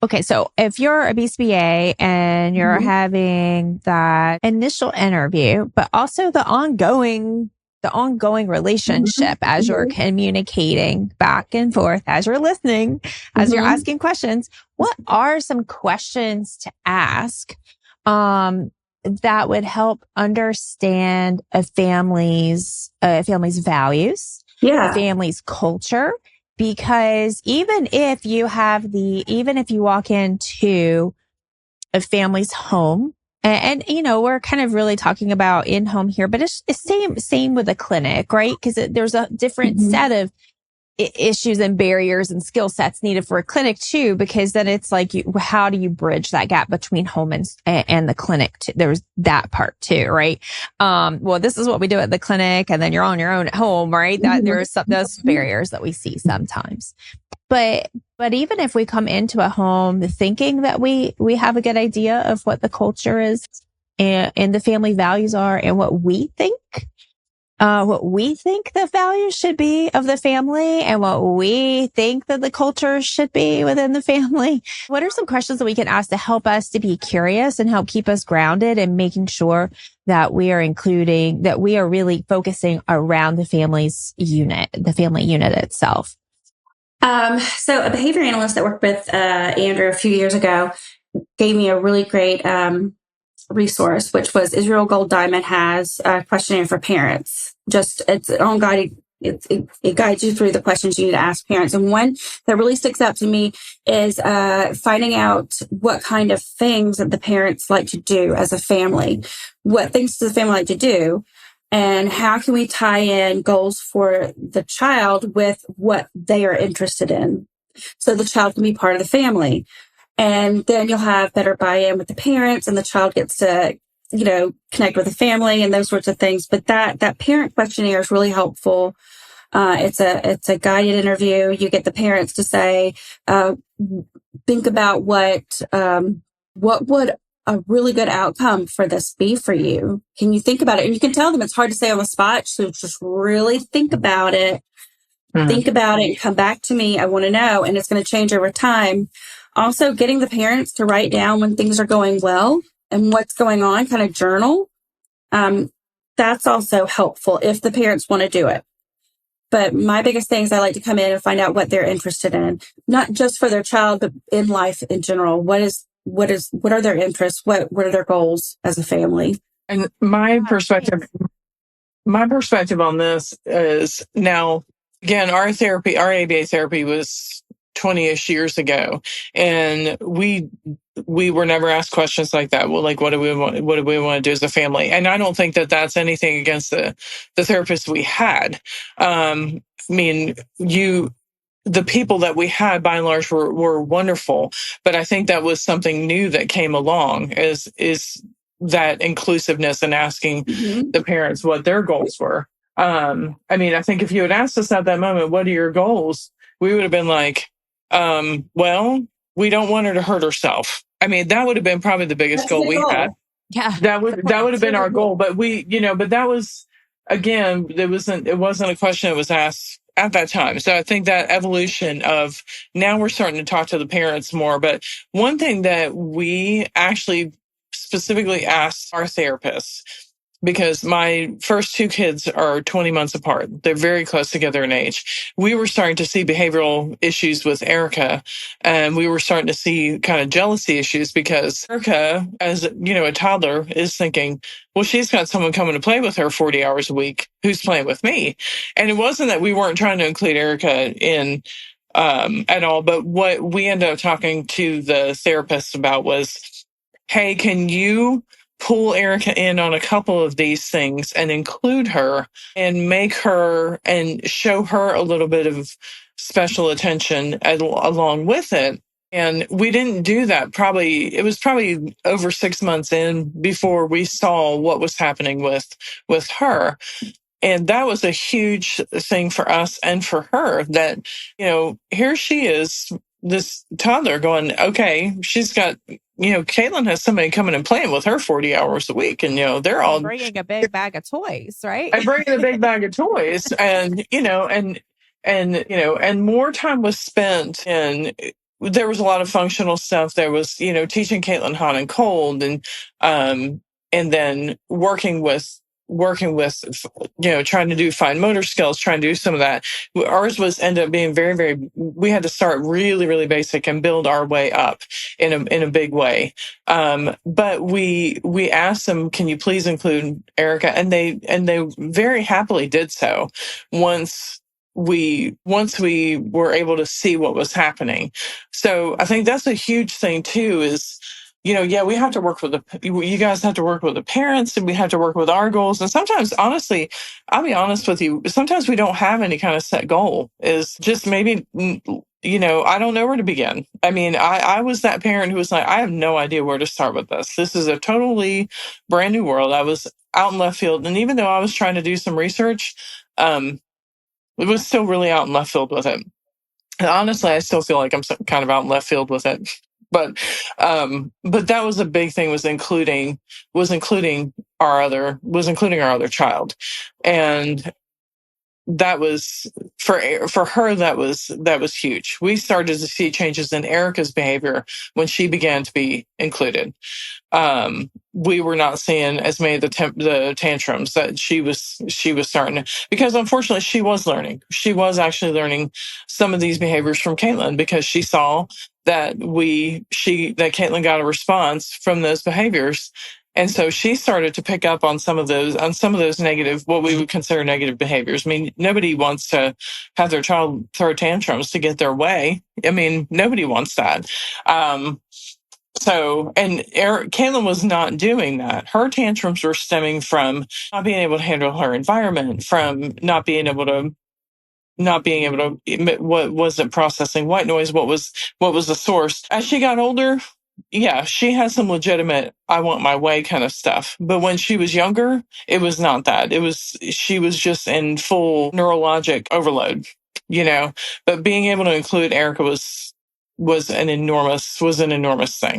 Okay, so if you're a BCBA and you're having that initial interview, but also the ongoing relationship as you're communicating back and forth, as you're listening, as you're asking questions, what are some questions to ask that would help understand a family's values, a family's culture? Because even if you walk into a family's home, and you know, we're kind of really talking about in home here, but it's same with a clinic, right? Because there's a different set of issues and barriers and skill sets needed for a clinic too, because then it's like, how do you bridge that gap between home and the clinic too? There's that part too, right? Well, this is what we do at the clinic, and then you're on your own at home, right? That there's those barriers that we see sometimes. But even if we come into a home thinking that we have a good idea of what the culture is and the family values are and what we think the values should be of the family and what we think that the culture should be within the family. What are some questions that we can ask to help us to be curious and help keep us grounded and making sure that we are really focusing around the family unit itself? So a behavior analyst that worked with Andrew a few years ago gave me a really great resource, which was Israel Gold Diamond has a questionnaire for parents. Just it's own guided. It guides you through the questions you need to ask parents. And one that really sticks out to me is finding out what kind of things that the parents like to do as a family. What things does the family like to do? And how can we tie in goals for the child with what they are interested in? So the child can be part of the family. And then you'll have better buy-in with the parents, and the child gets to, connect with the family and those sorts of things. But that parent questionnaire is really helpful. It's a guided interview. You get the parents to say, think about what would a really good outcome for this be for you? Can you think about it? And you can tell them it's hard to say on the spot. So just really think about it. Think about it and come back to me. I want to know. And it's going to change over time. Also, getting the parents to write down when things are going well and what's going on, kind of journal. That's also helpful if the parents want to do it. But my biggest thing is I like to come in and find out what they're interested in, not just for their child, but in life in general. What are their interests? What are their goals as a family? And my perspective on this is now, again, our ABA therapy was 20-ish years ago, and we were never asked questions like that. Well, like, what do we want to do as a family? And I don't think that that's anything against the therapists we had. The people that we had, by and large, were wonderful. But I think that was something new that came along is that inclusiveness and asking the parents what their goals were. I think if you had asked us at that moment, what are your goals? We would have been like, well, we don't want her to hurt herself. That would have been probably the biggest goal we had. Yeah. That would have been our goal. But but that was, again, it wasn't a question that was asked at that time. So I think that evolution of now we're starting to talk to the parents more. But one thing that we actually specifically asked our therapists, because my first two kids are 20 months apart. They're very close together in age. We were starting to see behavioral issues with Erica, and we were starting to see kind of jealousy issues because Erica, as a toddler, is thinking, well, she's got someone coming to play with her 40 hours a week who's playing with me. And it wasn't that we weren't trying to include Erica in at all, but what we ended up talking to the therapist about was, hey, can you pull Erica in on a couple of these things and include her and make her and show her a little bit of special attention along with it. And we didn't do that. It was probably over 6 months in before we saw what was happening with her. And that was a huge thing for us and for her that, here she is, this toddler going, okay, she's got, Caitlin has somebody coming and playing with her 40 hours a week. And, they're all bringing a big bag of toys, right? And bringing a big bag of toys and, and more time was spent in there was a lot of functional stuff. There was, teaching Caitlin hot and cold, and then working with, trying to do fine motor skills, trying to do some of that. Ours was end up being very, very, we had to start really, really basic and build our way up in a big way. But we asked them, can you please include Erica? And they very happily did so once we were able to see what was happening. So I think that's a huge thing too, is, we have to work with you guys have to work with the parents, and we have to work with our goals. And sometimes, honestly, I'll be honest with you, sometimes we don't have any kind of set goal. Is just maybe, I don't know where to begin. I mean, I was that parent who was like, I have no idea where to start with this. This is a totally brand new world. I was out in left field. And even though I was trying to do some research, it was still really out in left field with it. And honestly, I still feel like I'm kind of out in left field with it. But that was a big thing, was including our other child. And that was for her, that was huge. We started to see changes in Erica's behavior when she began to be included. We were not seeing as many of the tantrums that she was starting to, because unfortunately she was actually learning some of these behaviors from Caitlin, because she saw that Caitlin got a response from those behaviors. And so she started to pick up on some of those negative, what we would consider negative behaviors. I mean, nobody wants to have their child throw tantrums to get their way. I mean, nobody wants that. Caitlin was not doing that. Her tantrums were stemming from not being able to handle her environment, from not being able to what wasn't processing white noise, what was the source. As she got older, yeah, she had some legitimate I want my way kind of stuff. But when she was younger, it was not that. She was just in full neurologic overload, But being able to include Erica was an enormous thing.